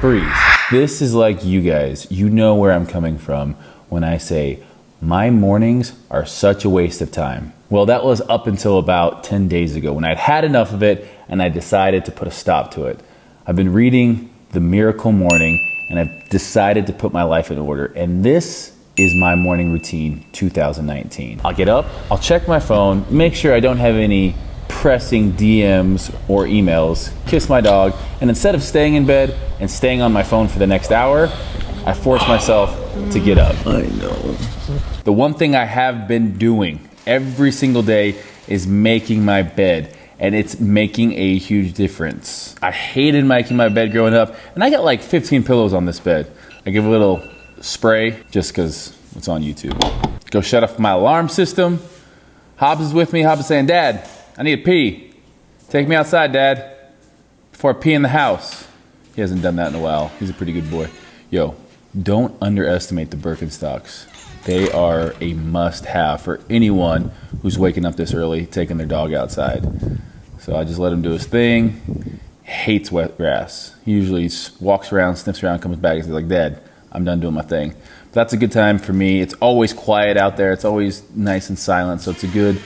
freeze. This is like you guys. You know where I'm coming from when I say my mornings are such a waste of time. Well, that was up until about 10 days ago when I'd had enough of it and I decided to put a stop to it. I've been reading The Miracle Morning and I've decided to put my life in order. And this is my morning routine 2019. I'll get up, I'll check my phone, make sure I don't have any pressing DMs or emails, kiss my dog, and instead of staying in bed and staying on my phone for the next hour, I force myself to get up. I know. The one thing I have been doing every single day is making my bed, and it's making a huge difference. I hated making my bed growing up, and I got like 15 pillows on this bed. I give a little spray just because it's on YouTube. Go shut off my alarm system. Hobbs is with me. Hobbs is saying, Dad, I need to pee. Take me outside, Dad, before I pee in the house. He hasn't done that in a while. He's a pretty good boy. Yo, don't underestimate the Birkenstocks. They are a must-have for anyone who's waking up this early, taking their dog outside. So I just let him do his thing. Hates wet grass. He usually walks around, sniffs around, comes back and says like, Dad, I'm done doing my thing. But that's a good time for me. It's always quiet out there. It's always nice and silent. So it's a good,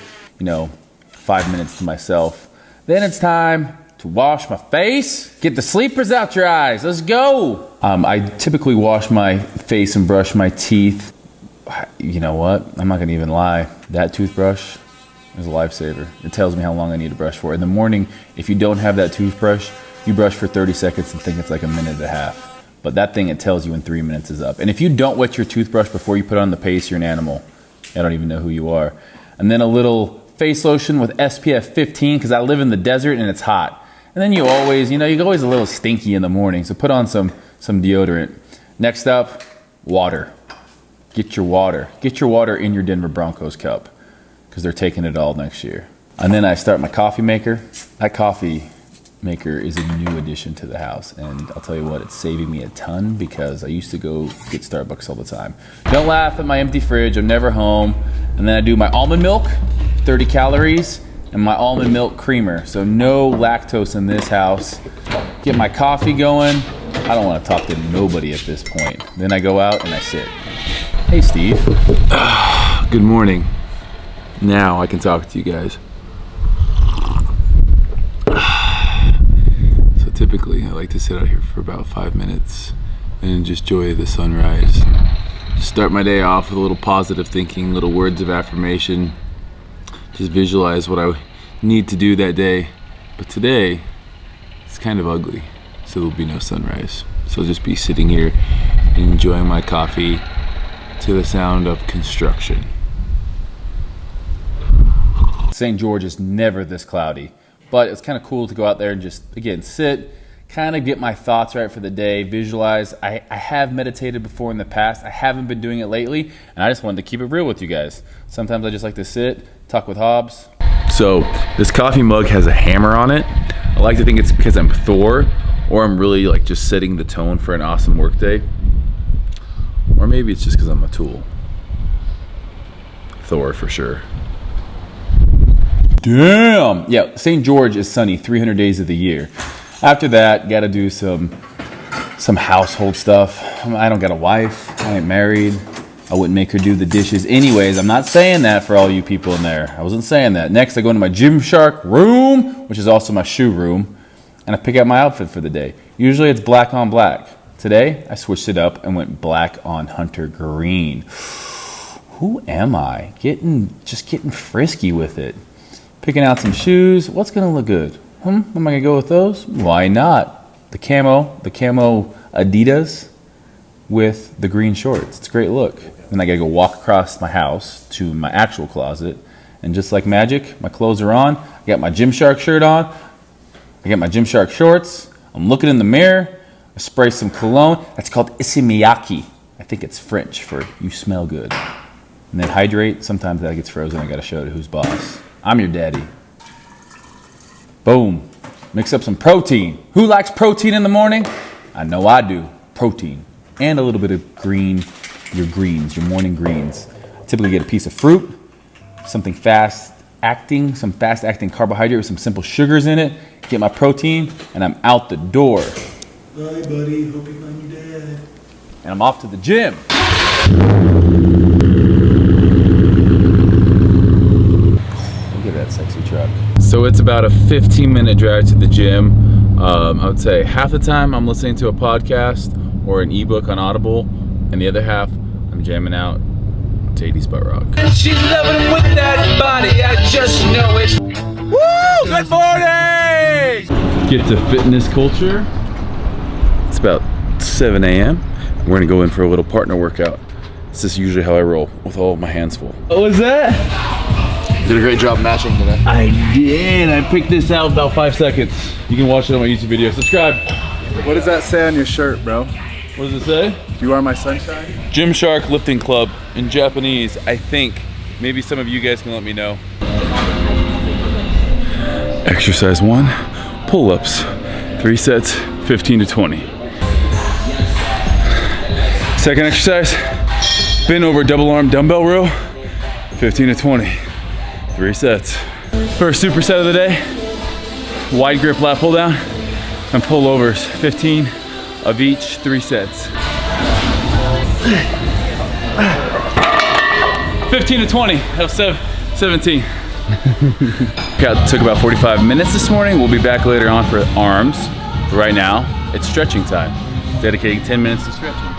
5 minutes to myself. Then it's time to wash my face. Get the sleepers out your eyes. Let's go. I typically wash my face and brush my teeth. You know what? I'm not gonna even lie. That toothbrush is a lifesaver. It tells me how long I need to brush for. In the morning, if you don't have that toothbrush, you brush for 30 seconds and think it's like a minute and a half. But that thing, it tells you when 3 minutes is up. And if you don't wet your toothbrush before you put on the paste, you're an animal. I don't even know who you are. And then a little face lotion with SPF 15 because I live in the desert and it's hot. And then you always, you're always a little stinky in the morning. So put on some deodorant. Next up, water. Get your water. Get your water in your Denver Broncos cup because they're taking it all next year. And then I start my coffee maker. That coffee maker is a new addition to the house. And I'll tell you what, it's saving me a ton because I used to go get Starbucks all the time. Don't laugh at my empty fridge. I'm never home. And then I do my almond milk, 30 calories, and my almond milk creamer. So no lactose in this house. Get my coffee going. I don't want to talk to nobody at this point. Then I go out and I sit. Hey, Steve. Good morning. Now I can talk to you guys. So typically I like to sit out here for about 5 minutes and just enjoy the sunrise. Start my day off with a little positive thinking, little words of affirmation. Just visualize what I need to do that day. But today, it's kind of ugly, so there'll be no sunrise. So I'll just be sitting here enjoying my coffee to the sound of construction. St. George is never this cloudy, but it's kind of cool to go out there and just, again, sit, kind of get my thoughts right for the day, visualize. I have meditated before in the past. I haven't been doing it lately, and I just wanted to keep it real with you guys. Sometimes I just like to sit, talk with Hobbs. So this coffee mug has a hammer on it. I like to think it's because I'm Thor, or I'm really like just setting the tone for an awesome work day. Or maybe it's just because I'm a tool. Thor for sure. Damn! Yeah, St. George is sunny 300 days of the year. After that, gotta do some household stuff. I don't got a wife. I ain't married. I wouldn't make her do the dishes anyways. I'm not saying that for all you people in there. I wasn't saying that. Next, I go into my Gymshark room, which is also my shoe room, and I pick out my outfit for the day. Usually it's black on black. Today, I switched it up and went black on hunter green. Who am I? Just getting frisky with it. Picking out some shoes. What's gonna look good? Am I gonna go with those? Why not? The camo Adidas with the green shorts. It's a great look. Then I gotta go walk across my house to my actual closet, and just like magic, my clothes are on. I got my Gymshark shirt on. I got my Gymshark shorts. I'm looking in the mirror. I spray some cologne. That's called Issey Miyake. I think it's French for you smell good. And then hydrate. Sometimes that gets frozen. I gotta show it who's boss. I'm your daddy. Boom. Mix up some protein. Who likes protein in the morning? I know I do. Protein. And a little bit of green, your greens, your morning greens. I typically get a piece of fruit, something fast-acting, some fast-acting carbohydrate with some simple sugars in it. Get my protein, and I'm out the door. Bye, buddy. Hope you find your dad. And I'm off to the gym. Look at that sexy truck. So it's about a 15-minute drive to the gym. I would say half the time I'm listening to a podcast or an ebook on Audible, and the other half I'm jamming out to 80s butt rock. She's loving with that body, I just know it. Woo! Good morning! Get to Fitness Culture. It's about 7 a.m. We're gonna go in for a little partner workout. This is usually how I roll, with all of my hands full. What was that? You did a great job matching today. I did. I picked this out in about 5 seconds. You can watch it on my YouTube video. Subscribe. What does that say on your shirt, bro? What does it say? You are my sunshine? Gymshark Lifting Club in Japanese, I think. Maybe some of you guys can let me know. Exercise 1, pull-ups. 3 sets, 15 to 20. Second exercise, bend over double arm dumbbell row, 15 to 20. 3 sets. First superset of the day, wide grip lat pull down and pullovers, 15 of each, 3 sets. 15 to 20, that was 17. Took about 45 minutes this morning. We'll be back later on for arms. But right now, it's stretching time. Dedicating 10 minutes to stretching.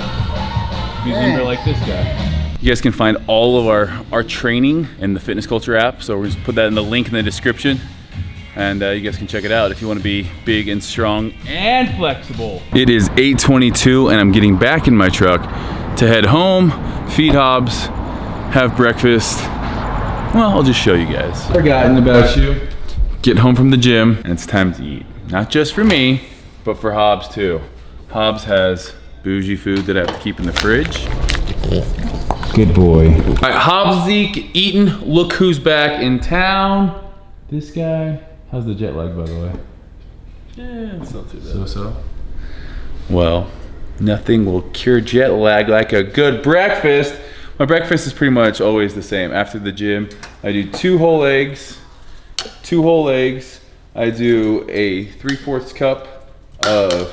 Use member like this guy. You guys can find all of our training in the Fitness Culture app. So we'll just put that in the link in the description. And you guys can check it out if you want to be big and strong and flexible. It is 8:22 and I'm getting back in my truck to head home, feed Hobbs, have breakfast. Well, I'll just show you guys. Forgotten about you. Get home from the gym and it's time to eat. Not just for me, but for Hobbs too. Hobbs has bougie food that I have to keep in the fridge. Good boy. All right, Hobbs, Zeke, eaten. Look who's back in town. This guy. How's the jet lag, by the way? Yeah, it's not too bad. So-so. Well, nothing will cure jet lag like a good breakfast. My breakfast is pretty much always the same. After the gym, I do 2 whole eggs. I do a 3/4 cup of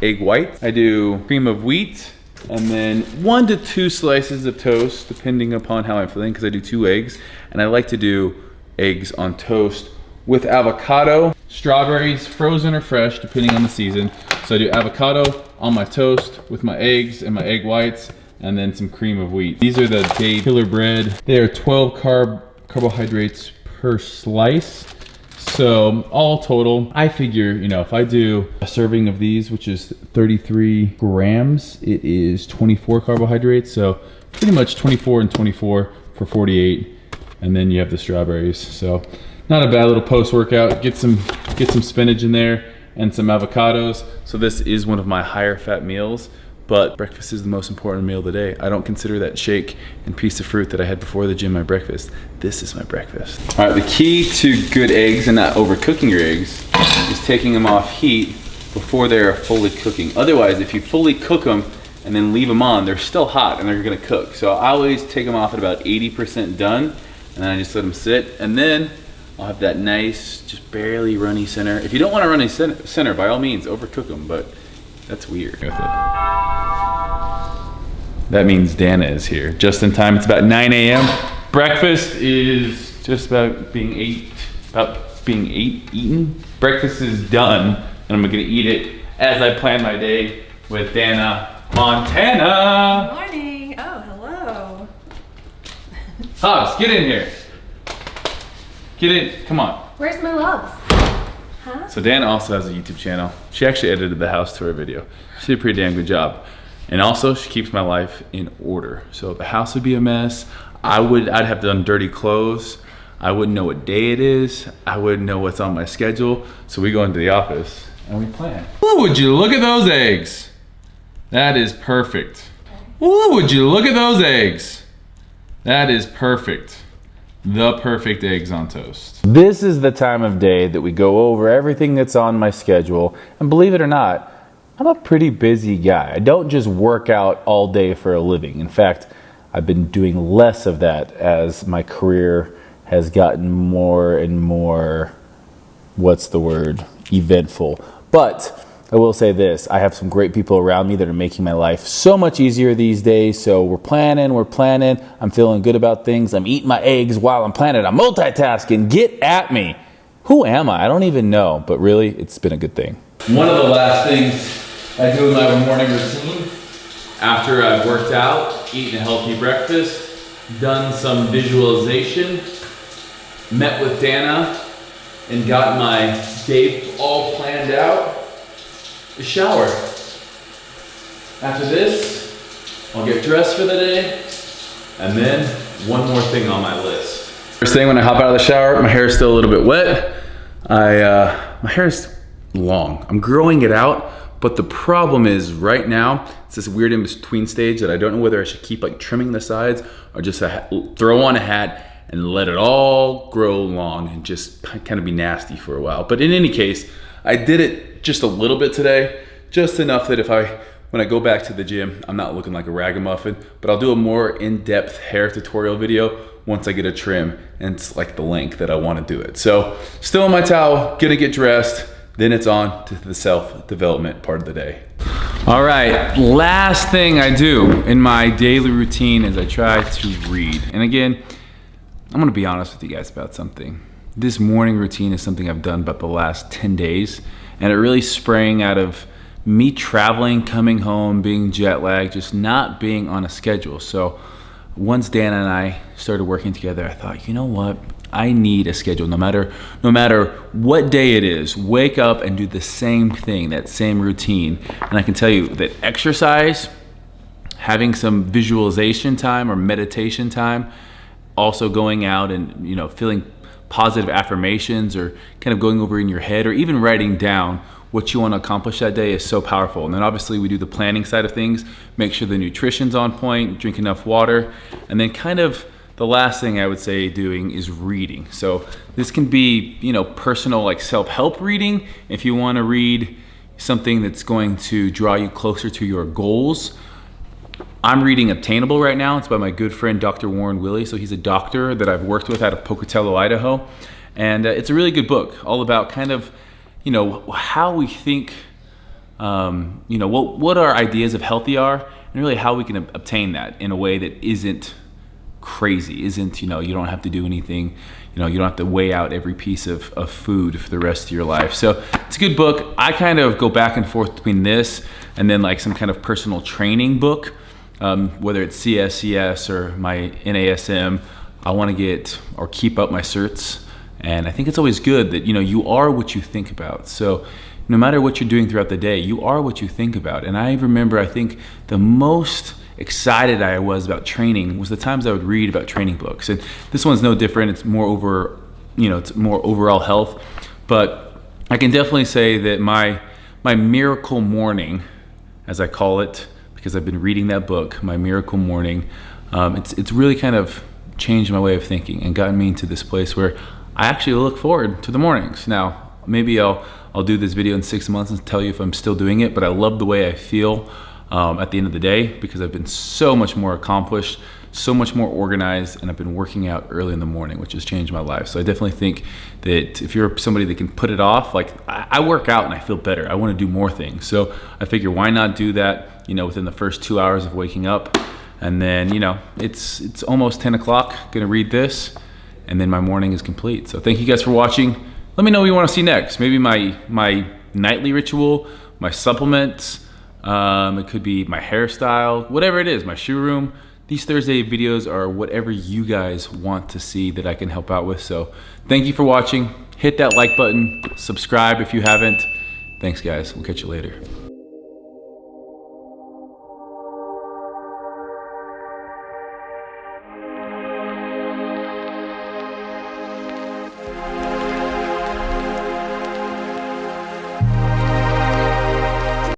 egg white. I do cream of wheat, and then 1 to 2 slices of toast, depending upon how I'm feeling, because I do 2 eggs. And I like to do eggs on toast with avocado, strawberries, frozen or fresh, depending on the season. So I do avocado on my toast with my eggs and my egg whites, and then some cream of wheat. These are the Dave Killer bread. They are 12 carbohydrates per slice. So all total, I figure, you know, if I do a serving of these, which is 33 grams, it is 24 carbohydrates. So pretty much 24 and 24 for 48. And then you have the strawberries. So not a bad little post-workout. Get some spinach in there and some avocados. So this is one of my higher fat meals, but breakfast is the most important meal of the day. I don't consider that shake and piece of fruit that I had before the gym my breakfast. This is my breakfast. All right, the key to good eggs and not overcooking your eggs is taking them off heat before they're fully cooking. Otherwise, if you fully cook them and then leave them on, they're still hot and they're gonna cook. So I always take them off at about 80% done, and then I just let them sit, and then I'll have that nice, just barely runny center. If you don't want a runny center, by all means, overcook them, but that's weird. With it. That means Dana is here, just in time. It's about 9 a.m. Breakfast is just about being eaten. Breakfast is done, and I'm gonna eat it as I plan my day with Dana Montana. Good morning. Oh, hello. Hobbs, get in here. Get in, come on. Where's my loves? Huh? So Dana also has a YouTube channel. She actually edited the house tour video. She did a pretty damn good job. And also, she keeps my life in order. So the house would be a mess. I'd have done dirty clothes. I wouldn't know what day it is. I wouldn't know what's on my schedule. So we go into the office and we plan. Ooh, would you look at those eggs? That is perfect. Ooh, would you look at those eggs? That is perfect. The perfect eggs on toast. This is the time of day that we go over everything that's on my schedule. And believe it or not, I'm a pretty busy guy. I don't just work out all day for a living. In fact, I've been doing less of that as my career has gotten more and more, eventful. But I will say this, I have some great people around me that are making my life so much easier these days. So we're planning. I'm feeling good about things. I'm eating my eggs while I'm planning. I'm multitasking. Get at me. Who am I? I don't even know, but really, it's been a good thing. One of the last things I do in my morning routine, after I've worked out, eaten a healthy breakfast, done some visualization, met with Dana, and got my day all planned out, a shower. After this, I'll get dressed for the day, and then one more thing on my list. First thing when I hop out of the shower, my hair is still a little bit wet. My hair is long. I'm growing it out, but the problem is right now, it's this weird in-between stage that I don't know whether I should keep like trimming the sides or just throw on a hat and let it all grow long and just kind of be nasty for a while. But in any case, I did it just a little bit today, just enough that when I go back to the gym, I'm not looking like a ragamuffin, but I'll do a more in-depth hair tutorial video once I get a trim and it's like the length that I want to do it. So still in my towel, gonna get dressed, then it's on to the self-development part of the day. All right, last thing I do in my daily routine is I try to read. And again, I'm gonna be honest with you guys about something. This morning routine is something I've done about the last 10 days, and it really sprang out of me traveling, coming home, being jet lagged, just not being on a schedule. So once Dana and I started working together, I thought, you know what? I need a schedule, no matter what day it is, wake up and do the same thing, that same routine. And I can tell you that exercise, having some visualization time or meditation time, also going out and, you know, feeling positive affirmations or kind of going over in your head or even writing down what you want to accomplish that day is so powerful. And then obviously we do the planning side of things, make sure the nutrition's on point, drink enough water, and then kind of the last thing I would say doing is reading. So this can be, you know, personal like self-help reading. If you want to read something that's going to draw you closer to your goals. I'm reading Obtainable right now. It's by my good friend, Dr. Warren Willey. So he's a doctor that I've worked with out of Pocatello, Idaho. And it's a really good book, all about kind of, you know, how we think, you know, what our ideas of healthy are, and really how we can obtain that in a way that isn't crazy, isn't, you know, you don't have to do anything, you know, you don't have to weigh out every piece of food for the rest of your life. So it's a good book. I kind of go back and forth between this and then like some kind of personal training book, whether it's CSCS or my NASM. I want to get or keep up my certs. And I think it's always good that, you know, you are what you think about. So no matter what you're doing throughout the day, you are what you think about. And I remember, I think the most excited I was about training was the times I would read about training books. And this one's no different. It's more over, you know, it's more overall health. But I can definitely say that my miracle morning, as I call it, because I've been reading that book, my miracle morning, it's really kind of changed my way of thinking and gotten me into this place where I actually look forward to the mornings. Now, maybe I'll do this video in 6 months and tell you if I'm still doing it, but I love the way I feel at the end of the day because I've been so much more accomplished, so much more organized, and I've been working out early in the morning, which has changed my life. So I definitely think that if you're somebody that can put it off, like I work out and I feel better. I want to do more things. So I figure why not do that, you know, within the first 2 hours of waking up. And then, you know, it's almost 10 o'clock, gonna read this, and then my morning is complete. So thank you guys for watching. Let me know what you want to see next. Maybe my nightly ritual, my supplements, it could be my hairstyle, whatever it is, my shoe room. These Thursday videos are whatever you guys want to see that I can help out with. So thank you for watching. Hit that like button, subscribe if you haven't. Thanks guys, we'll catch you later.